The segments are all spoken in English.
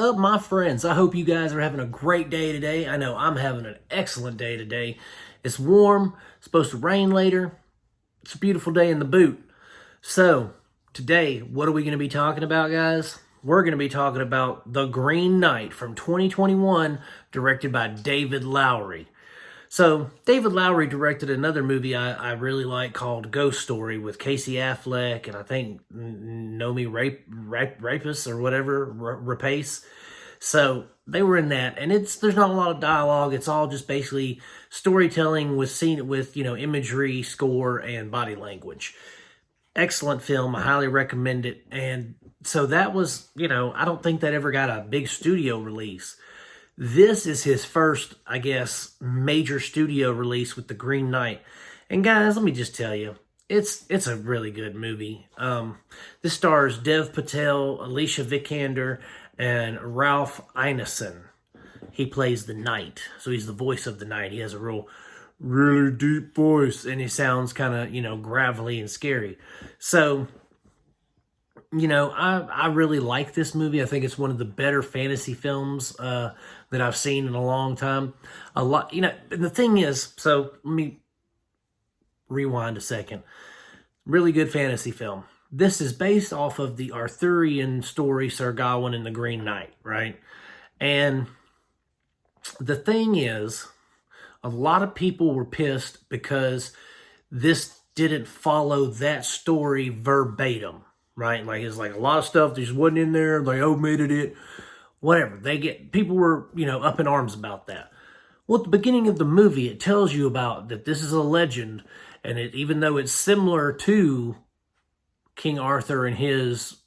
up, my friends? I hope you guys are having a great day today. I know I'm having an excellent day today. It's warm, it's supposed to rain later. It's a beautiful day in the boot. So, today, what are we going to be talking about, guys? We're going to be talking about The Green Knight from 2021, directed by David Lowery. So, David Lowery directed another movie I really like called Ghost Story with Casey Affleck and I think Nomi Rapace or whatever, Rapace. So, they were in that, and there's not a lot of dialogue. It's all just basically storytelling with imagery, score, and body language. Excellent film. I highly recommend it. And so that was, I don't think that ever got a big studio release. This is his first, I guess, major studio release with The Green Knight. And guys, let me just tell you, it's a really good movie. This stars Dev Patel, Alicia Vikander, and Ralph Ineson. He plays the Knight, so he's the voice of the Knight. He has a really deep voice, and he sounds kind of, gravelly and scary. So, I really like this movie. I think it's one of the better fantasy films that I've seen in a long time. A lot, and the thing is, so let me rewind a second. Really good fantasy film. This is based off of the Arthurian story, Sir Gawain and the Green Knight, right? And the thing is, a lot of people were pissed because this didn't follow that story verbatim. Right? It's like a lot of stuff that just wasn't in there. They omitted it. Whatever. People were, up in arms about that. Well, at the beginning of the movie, it tells you about that this is a legend. And even though it's similar to King Arthur and his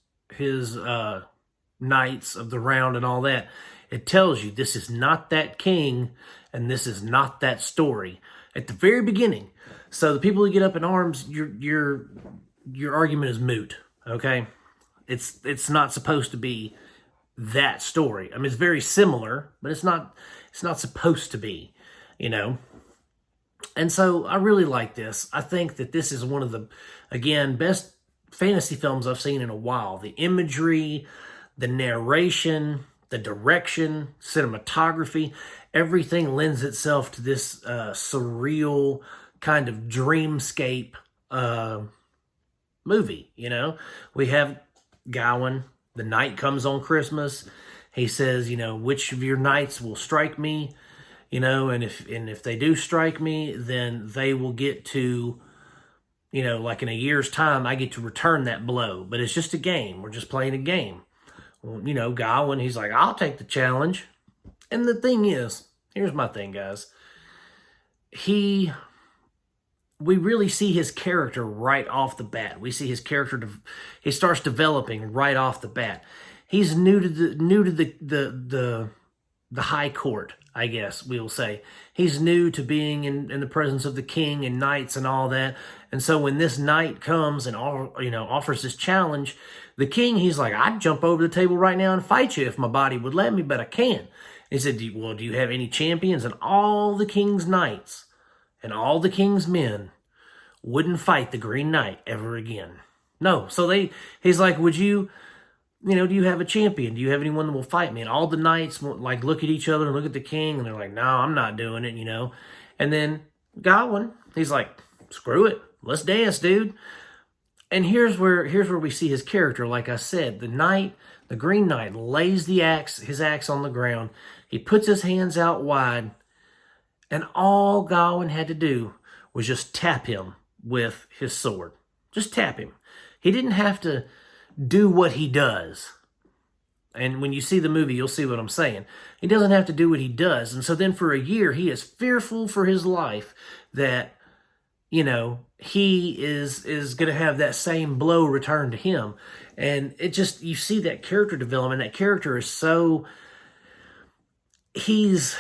Knights of the Round and all that, it tells you this is not that king and this is not that story at the very beginning. So the people who get up in arms, your argument is moot. Okay, it's not supposed to be that story. I mean, it's very similar, but it's not supposed to be, And so I really like this. I think that this is one of the, again, best fantasy films I've seen in a while. The imagery, the narration, the direction, cinematography, everything lends itself to this surreal kind of dreamscape movie. We have Gawain. The knight comes on Christmas. He says, which of your knights will strike me? And if they do strike me, then they will get to, like in a year's time, I get to return that blow. But it's just a game. We're just playing a game. Well, Gawain, he's like, I'll take the challenge. And the thing is, here's my thing, guys. We really see his character right off the bat. We see his character, he starts developing right off the bat. He's new to the high court, I guess we will say. He's new to being in the presence of the king and knights and all that. And so when this knight comes and offers this challenge, the king, he's like, I'd jump over the table right now and fight you if my body would let me, but I can't. He said, do you have any champions? And all the king's knights and all the king's men wouldn't fight the Green Knight ever again. No. So he's like, would you, do you have a champion? Do you have anyone that will fight me? And all the knights look at each other and look at the king, and they're like, no, I'm not doing it, And then Gawain, he's like, screw it. Let's dance, dude. And here's where we see his character. Like I said, the Green Knight lays his axe on the ground. He puts his hands out wide, and all Gawain had to do was just tap him with his sword. Just tap him. He didn't have to do what he does. And when you see the movie, you'll see what I'm saying. He doesn't have to do what he does. And so then for a year, he is fearful for his life that, he is going to have that same blow returned to him. And you see that character development. That character is so, he's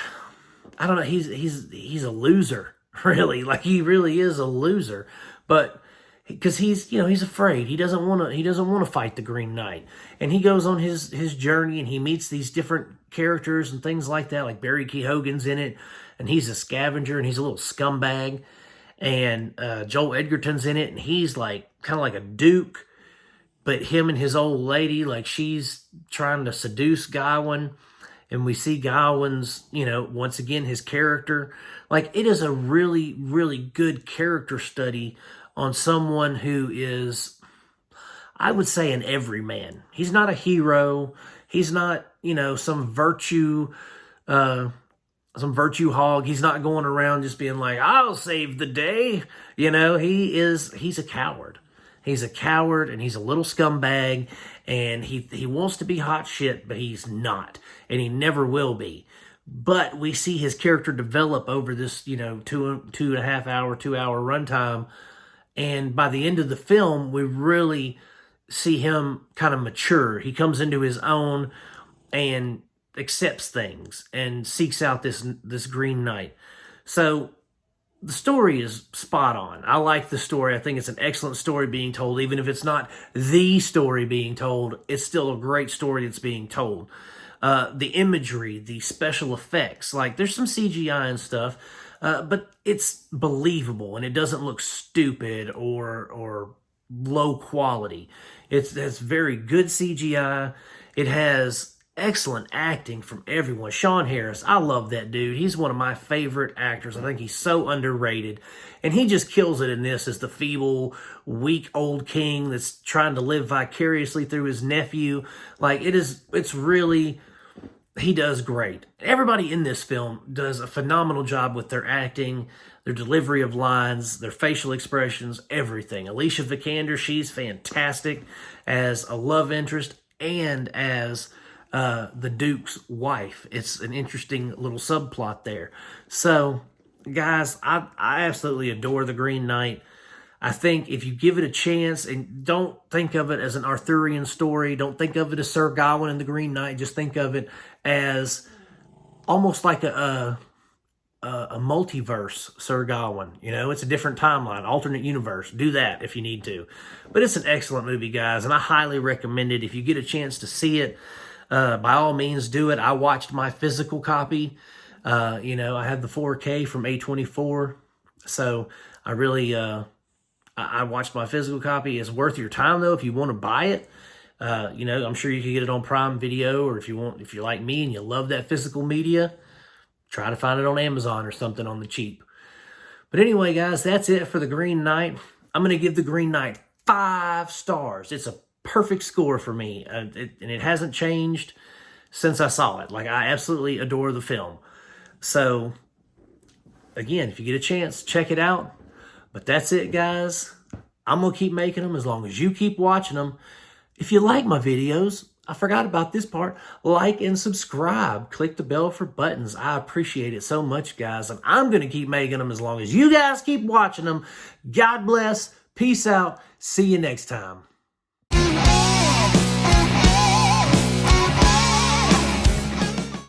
a loser, really. He really is a loser. But because he's afraid. He doesn't want to fight the Green Knight. And he goes on his journey, and he meets these different characters and things like that. Like Barry Keoghan's in it, and he's a scavenger, and he's a little scumbag. And Joel Edgerton's in it, and he's kind of like a duke. but him and his old lady, like she's trying to seduce Gawain, and we see Gawain's, once again, his character. Like, it is a really, really good character study on someone who is, I would say, an everyman. He's not a hero. He's not, some virtue hog. He's not going around just being like, I'll save the day. He's a coward. He's a coward, and he's a little scumbag, and he wants to be hot shit, but he's not, and he never will be. But we see his character develop over this, 2.5 hour, 2 hour runtime, and by the end of the film, we really see him kind of mature. He comes into his own and accepts things and seeks out this Green Knight. So the story is spot on. I like the story. I think it's an excellent story being told. Even if it's not the story being told, it's still a great story that's being told. The imagery, the special effects, like there's some CGI and stuff, but it's believable and it doesn't look stupid or low quality. It's very good CGI. It has excellent acting from everyone. Sean Harris, I love that dude. He's one of my favorite actors. I think he's so underrated. And he just kills it in this as the feeble, weak old king that's trying to live vicariously through his nephew. Like, it's really, he does great. Everybody in this film does a phenomenal job with their acting, their delivery of lines, their facial expressions, everything. Alicia Vikander, she's fantastic as a love interest and as the Duke's wife. It's an interesting little subplot there. So, guys, I absolutely adore The Green Knight. I think if you give it a chance, and don't think of it as an Arthurian story, don't think of it as Sir Gawain and the Green Knight, just think of it as almost like a multiverse Sir Gawain. It's a different timeline, alternate universe. Do that if you need to. But it's an excellent movie, guys, and I highly recommend it. If you get a chance to see it, by all means, do it. I watched my physical copy. I had the 4K from A24. So I really, I watched my physical copy. It's worth your time, though, if you want to buy it. I'm sure you can get it on Prime Video, or if you're like me and you love that physical media, try to find it on Amazon or something on the cheap. But anyway, guys, that's it for The Green Knight. I'm going to give The Green Knight 5 stars. It's a perfect score for me, and it hasn't changed since I saw it. Like, I absolutely adore the film. So, again, if you get a chance, check it out. But that's it, guys. I'm going to keep making them as long as you keep watching them. If you like my videos, I forgot about this part, like and subscribe. Click the bell for buttons. I appreciate it so much, guys. And I'm going to keep making them as long as you guys keep watching them. God bless. Peace out. See you next time.